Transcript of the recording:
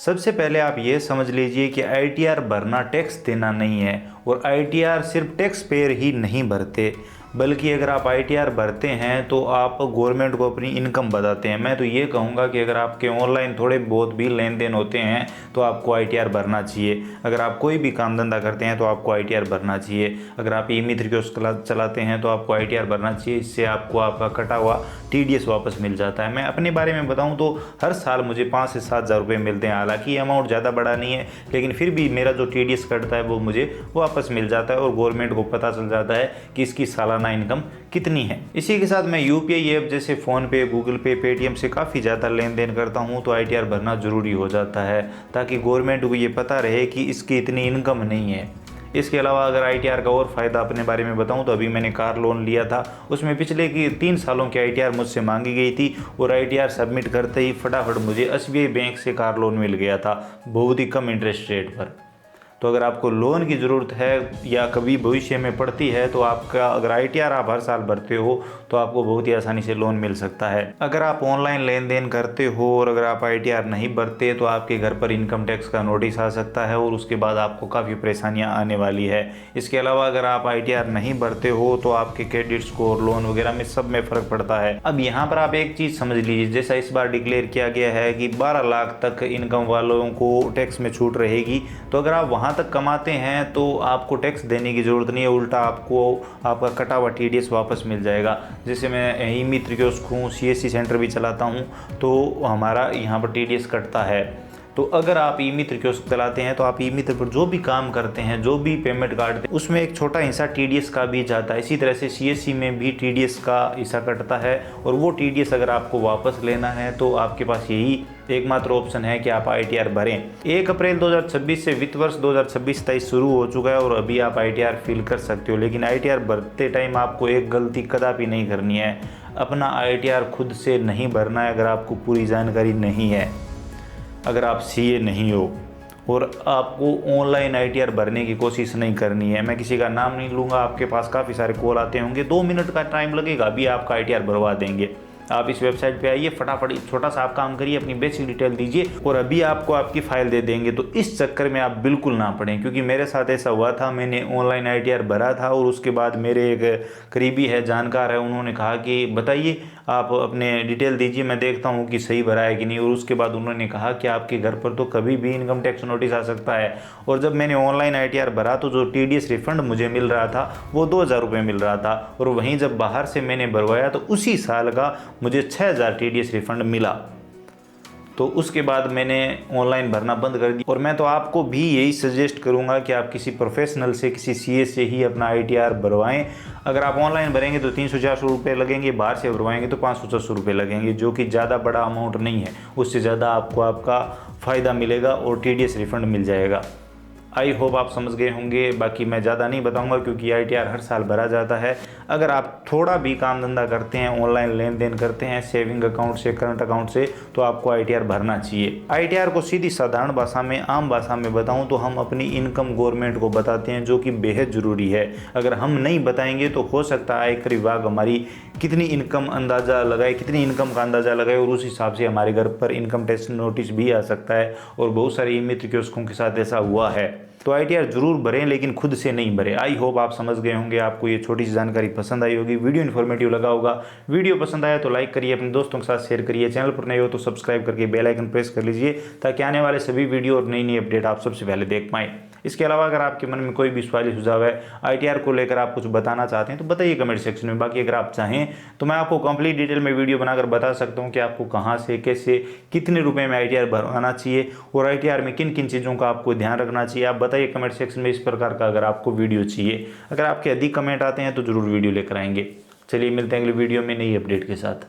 सबसे पहले आप ये समझ लीजिए कि आईटीआर भरना टैक्स देना नहीं है, और आईटीआर सिर्फ टैक्स पेयर ही नहीं भरते, बल्कि अगर आप आईटीआर भरते हैं तो आप गवर्नमेंट को अपनी इनकम बताते हैं। मैं तो ये कहूँगा कि अगर आपके ऑनलाइन थोड़े बहुत भी लेन देन होते हैं तो आपको आईटीआर भरना चाहिए। अगर आप कोई भी काम धंधा करते हैं तो आपको आईटीआर भरना चाहिए। अगर आप ई मित्र कियोस्क चलाते हैं तो आपको आईटीआर भरना चाहिए। इससे आपको आपका कटा हुआ टीडीएस वापस मिल जाता है। मैं अपने बारे में बताऊं तो हर साल मुझे 5 से 7 हज़ार रुपये मिलते हैं। हालांकि अमाउंट ज़्यादा बड़ा नहीं है, लेकिन फिर भी मेरा जो टीडीएस कटता है वो मुझे वापस मिल जाता है और गवर्नमेंट को पता चल जाता है कि इसकी सालाना इनकम कितनी है। इसी के साथ मैं यूपीआई ऐप जैसे फ़ोनपे, गूगल पे, पेटीएम से काफ़ी ज़्यादा लेन देन करता हूँ, तो आईटीआर भरना ज़रूरी हो जाता है ताकि गवर्नमेंट को ये पता रहे कि इसकी इतनी इनकम नहीं है। इसके अलावा अगर आईटीआर का और फ़ायदा अपने बारे में बताऊं तो अभी मैंने कार लोन लिया था, उसमें पिछले की 3 सालों की आईटीआर मुझसे मांगी गई थी और आईटीआर सबमिट करते ही फटाफट मुझे एसबीआई बैंक से कार लोन मिल गया था, बहुत ही कम इंटरेस्ट रेट पर। तो अगर आपको लोन की ज़रूरत है या कभी भविष्य में पड़ती है तो आपका अगर आईटीआर आप हर साल भरते हो तो आपको बहुत ही आसानी से लोन मिल सकता है। अगर आप ऑनलाइन लेन देन करते हो और अगर आप आईटीआर नहीं भरते तो आपके घर पर इनकम टैक्स का नोटिस आ सकता है और उसके बाद आपको काफ़ी परेशानियां आने वाली है। इसके अलावा अगर आप आईटीआर नहीं भरते हो तो आपके क्रेडिट स्कोर, लोन वगैरह में सब में फ़र्क पड़ता है। अब यहाँ पर आप एक चीज़ समझ लीजिए, जैसा इस बार डिक्लेयर किया गया है कि 12 लाख तक इनकम वालों को टैक्स में छूट रहेगी, तो अगर आप वहाँ तक कमाते हैं तो आपको टैक्स देने की ज़रूरत नहीं है, उल्टा आपको आपका कटा हुआ टीडीएस वापस मिल जाएगा। जैसे मैं ई मित्र कियोस्क हूँ, सीएससी सेंटर भी चलाता हूँ, तो हमारा यहाँ पर टीडीएस कटता है। तो अगर आप ई मित्र कियोस्क चलाते हैं तो आप ई मित्र पर जो भी काम करते हैं, जो भी पेमेंट काटते हैं, उसमें एक छोटा हिस्सा टीडीएस का भी जाता है। इसी तरह से सीएससी में भी टीडीएस का हिस्सा कटता है और वो टीडीएस अगर आपको वापस लेना है तो आपके पास यही एकमात्र ऑप्शन है कि आप आईटीआर भरें। 1 अप्रैल 2026 से वित्त वर्ष 2026-27 शुरू हो चुका है और अभी आप आईटीआर फिल कर सकते हो, लेकिन आईटीआर भरते टाइम आपको एक गलती कदापि नहीं करनी है, अपना आईटीआर खुद से नहीं भरना है। अगर आपको पूरी जानकारी नहीं है, अगर आप सीए नहीं हो और आपको ऑनलाइन आईटीआर भरने की कोशिश नहीं करनी है, मैं किसी का नाम नहीं लूँगा, आपके पास काफ़ी सारे कॉल आते होंगे, 2 मिनट का टाइम लगेगा, अभी आपका आईटीआर भरवा देंगे। आप इस वेबसाइट पे आइए, फटाफट छोटा सा आप काम करिए, अपनी बेसिक डिटेल दीजिए और अभी आपको आपकी फ़ाइल दे देंगे। तो इस चक्कर में आप बिल्कुल ना पड़ें, क्योंकि मेरे साथ ऐसा हुआ था। मैंने ऑनलाइन आईटीआर भरा था और उसके बाद मेरे एक करीबी है, जानकार है, उन्होंने कहा कि बताइए आप अपने डिटेल दीजिए, मैं देखता हूँ कि सही भरा है कि नहीं। और उसके बाद उन्होंने कहा कि आपके घर पर तो कभी भी इनकम टैक्स नोटिस आ सकता है। और जब मैंने ऑनलाइन आईटीआर भरा तो जो टीडीएस रिफंड मुझे मिल रहा था वो 2000 रुपये मिल रहा था, और वहीं जब बाहर से मैंने भरवाया तो उसी साल का मुझे 6000 टीडीएस रिफंड मिला। तो उसके बाद मैंने ऑनलाइन भरना बंद कर दिया। और मैं तो आपको भी यही सजेस्ट करूंगा कि आप किसी प्रोफेशनल से, किसी सीए से ही अपना आईटीआर भरवाएं। अगर आप ऑनलाइन भरेंगे तो 300-400 रुपये लगेंगे, बाहर से भरवाएंगे तो 500-600 रुपये लगेंगे, जो कि ज़्यादा बड़ा अमाउंट नहीं है। उससे ज़्यादा आपको आपका फ़ायदा मिलेगा और टीडीएस रिफंड मिल जाएगा। आई होप आप समझ गए होंगे। बाकी मैं ज़्यादा नहीं बताऊंगा क्योंकि आईटीआर हर साल भरा जाता है। अगर आप थोड़ा भी काम धंधा करते हैं, ऑनलाइन लेन देन करते हैं, सेविंग अकाउंट से, करंट अकाउंट से, तो आपको आईटीआर भरना चाहिए। आईटीआर को सीधी साधारण भाषा में, आम भाषा में बताऊं तो हम अपनी इनकम गवर्नमेंट को बताते हैं, जो कि बेहद ज़रूरी है। अगर हम नहीं बताएंगे तो हो सकता है आयकर विभाग हमारी कितनी इनकम अंदाज़ा लगाए, कितनी इनकम का अंदाज़ा लगाए, और उस हिसाब से हमारे घर पर इनकम टैक्स नोटिस भी आ सकता है। और बहुत सारे ई मित्र कियोस्कों के साथ ऐसा हुआ है। तो आईटीआर जरूर भरें, लेकिन खुद से नहीं भरें। आई होप आप समझ गए होंगे, आपको ये छोटी सी जानकारी पसंद आई होगी, वीडियो इन्फॉर्मेटिव लगा होगा। वीडियो पसंद आया तो लाइक करिए, अपने दोस्तों के साथ शेयर करिए, चैनल पर नए हो तो सब्सक्राइब करके बेल आइकन प्रेस कर लीजिए ताकि आने वाले सभी वीडियो और नई नई अपडेट आप सबसे पहले देख पाएँ। इसके अलावा अगर आपके मन में कोई भी सवाल सुझाव है, आईटीआर को लेकर आप कुछ बताना चाहते हैं तो बताइए कमेंट सेक्शन में। बाकी अगर आप चाहें तो मैं आपको कंप्लीट डिटेल में वीडियो बनाकर बता सकता हूं कि आपको कहां से, कैसे, कितने रुपए में आईटीआर भरवाना चाहिए और आईटीआर में किन किन चीज़ों का आपको ध्यान रखना चाहिए। आप बताइए कमेंट सेक्शन में इस प्रकार का अगर आपको वीडियो चाहिए। अगर आपके अधिक कमेंट आते हैं तो जरूर वीडियो लेकर आएंगे। चलिए मिलते हैं अगली वीडियो में नई अपडेट के साथ।